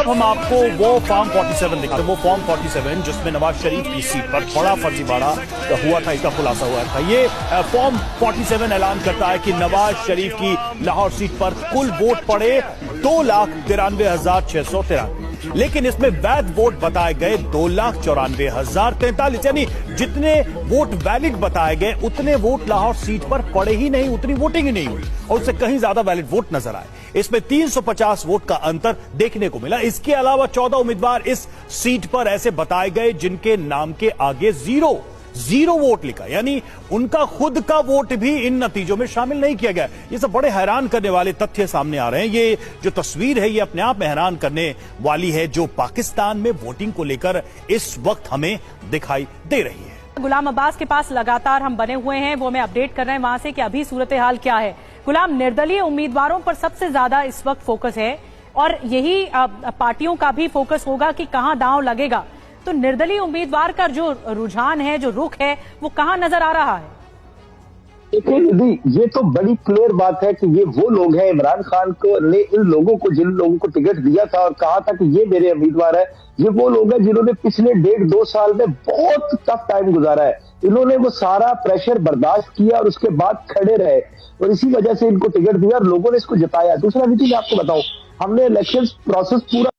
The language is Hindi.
अब हम आपको वो फॉर्म 47 दिखाते हैं। वो फॉर्म 47 जिसमें नवाज शरीफ की सीट पर बड़ा फर्जीवाड़ा हुआ था, इसका खुलासा हुआ था। ये फॉर्म 47 ऐलान करता है कि नवाज शरीफ की लाहौर सीट पर कुल वोट पड़े 2,93,693, लेकिन इसमें वैध वोट बताए गए 2,94,043, यानी जितने वोट वैलिड बताए गए उतने वोट लाहौर सीट पर पड़े ही नहीं, उतनी वोटिंग ही नहीं हुई और उससे कहीं ज्यादा वैलिड वोट नजर आए। इसमें 350 वोट का अंतर देखने को मिला। इसके अलावा 14 उम्मीदवार इस सीट पर ऐसे बताए गए जिनके नाम के आगे जीरो वोट लिखा, यानी उनका खुद का वोट भी इन नतीजों में शामिल नहीं किया गया। ये सब बड़े हैरान करने वाले तथ्य सामने आ रहे हैं। ये जो तस्वीर है ये अपने आप में हैरान करने वाली है, जो पाकिस्तान में वोटिंग को लेकर इस वक्त हमें दिखाई दे रही है। गुलाम अब्बास के पास लगातार हम बने हुए हैं, वो हमें अपडेट कर रहे हैं वहां से कि अभी सूरत हाल क्या है। गुलाम, निर्दलीय उम्मीदवारों पर सबसे ज्यादा इस वक्त फोकस है और यही पार्टियों का भी फोकस होगा कि कहां दांव लगेगा। तो निर्दलीय उम्मीदवार का जो रुझान है, जो रुख है, वो कहां नजर आ रहा है? देखिए दीदी, ये तो बड़ी क्लियर बात है कि ये वो लोग हैं, इमरान खान को ने इन लोगों को, जिन लोगों को टिकट दिया था और कहा था कि ये मेरे उम्मीदवार है, ये वो लोग हैं जिन्होंने पिछले 1.5-2 साल में बहुत टफ टाइम गुजारा है। इन्होंने वो सारा प्रेशर बर्दाश्त किया और उसके बाद खड़े रहे और इसी वजह से इनको टिकट दिया और लोगों ने इसको जताया। दूसरा दीदी मैं आपको बताऊं, हमने इलेक्शन प्रोसेस पूरा